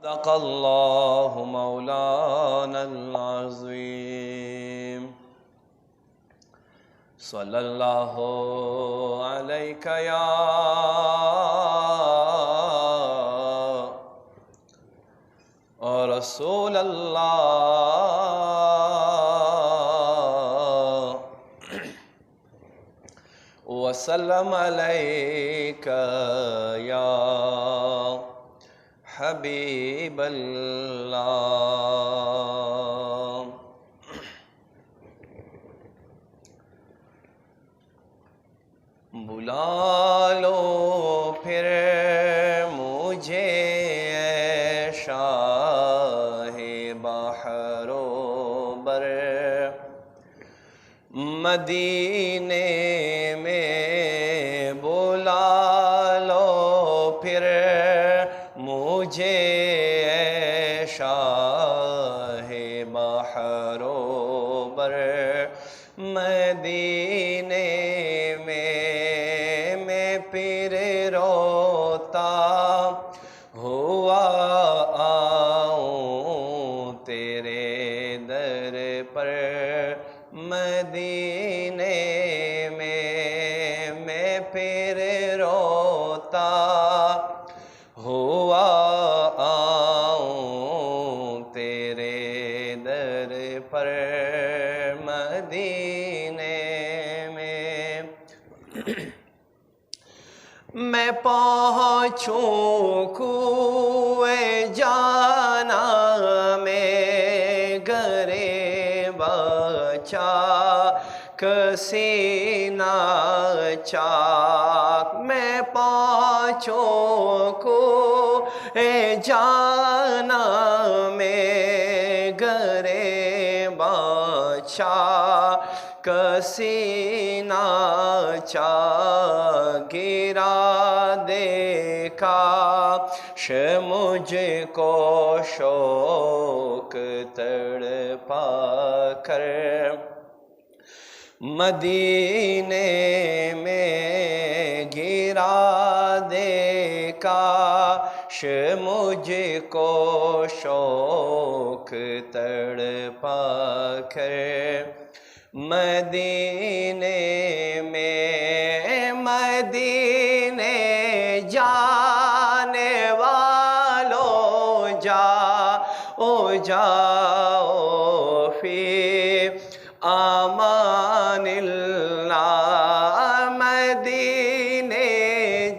صدق اللہ مولانا العظیم صلی اللہ علیک یا رسول اللہ وسلم علیک یا حبیب اللہ۔ بلا لو پھر مجھے اے شاہ بحر و بر، مدینے میں بلا لو پھر مجھے اے شاہ بحر و بر، مدینے میں پھر روتا ہوا آؤں تیرے در پر، مدینے میں پھر روتا ہوا آؤں تیرے در پر، مدینے میں میں پہنچوں کوئے جانا میں گرے بچا کسینہ چاک، میں پہنچوں کوئے جانا میں گرے بچا کسینہ چاک، گرا دیکھا مجھ کو شوق تڑپا کر، مدینے میں گرا دیکھا مجھ کو شوق تڑپا کر، مدینے میں مدینے جانے والوں جاؤ فی امان اللہ، مدینے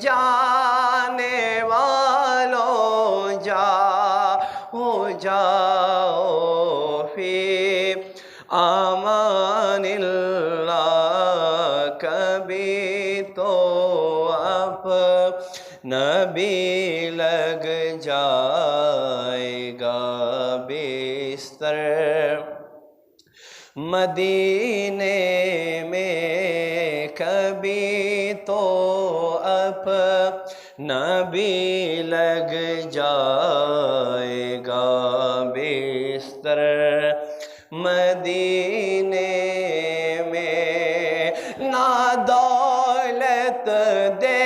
جانے والوں جاؤ فی امان اللہ، کبھی تو نبی لگ جائے گا بستر، مدینے میں کبھی تو نبی لگ جائے گا بستر، مدینے میں نہ دولت دے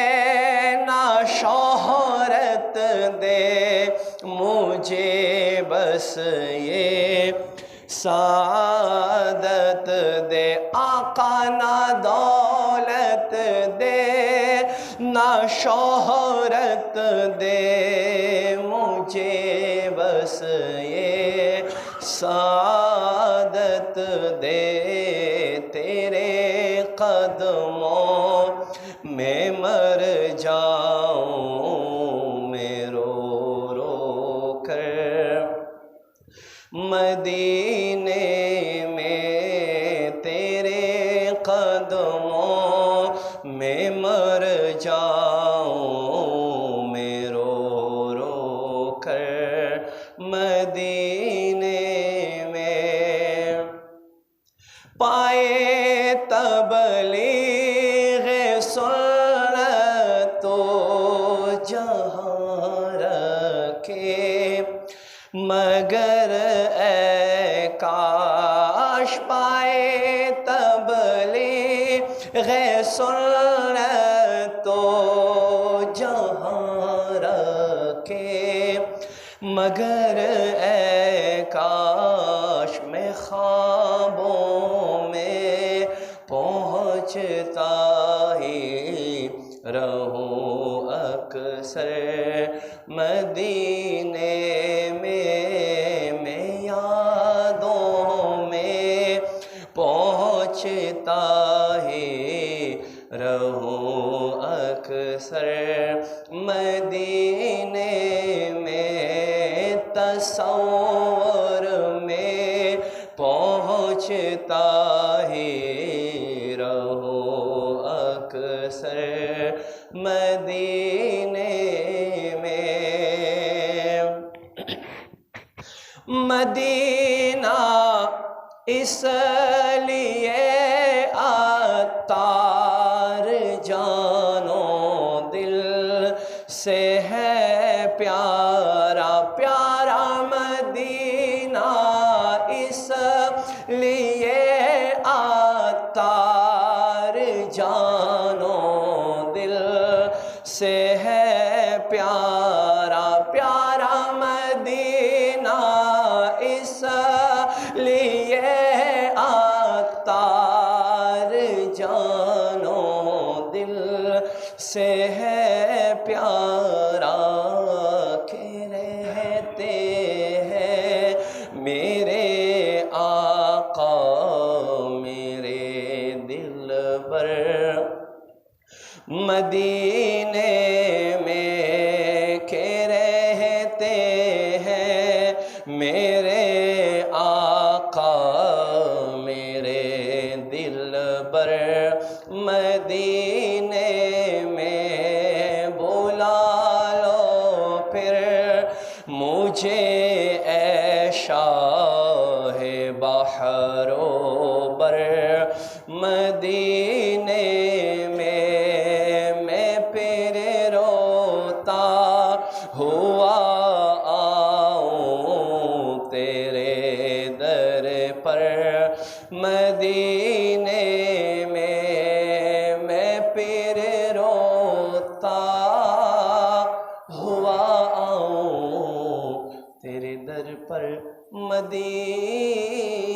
نہ شہرت دے مجھے، بس یہ سعادت دے آقا، نہ دولت دے نہ شہرت دے مجھے، بس یہ سعادت دے، تیرے قدموں میں مر جاؤں میں رو رو کر، مدینے میں تیرے قدموں میں مر جاؤں میں رو رو کر، مدینے میں پائے تبلیغ سنت تو جہاں رکھے، مگر اے کاش پائے تبلیغ سنت تو جہاں رکھے، مگر اے کاش میں خوابوں میں پہنچتا ہی رہوں اکثر مدینے میں یادوں میں پہنچتا ہی رہوں اکثر مدینے میں تصور میں پہنچتا ہی رہوں اکثر مدینے میں مدینہ اس لیے عطار جانو دل سے ہے پیارا پیارا مدینہ اس لیے عطار جانو دل سے ہے پیارا پیارا مدینہ اس لیے عطار جانو دل سے ہے پیارا کہ رہتے ہیں میرے آقا میرے دل پر مدینے میں کہ رہتے ہیں میرے آقا میرے دل پر مدینے میں بلا لو پھر مجھے اے شاہ بحر و بر مدینے میں پھر روتا ہوا آؤں تیرے در پر مدینے میں پھر روتا ہوا آؤں تیرے در پر مدینے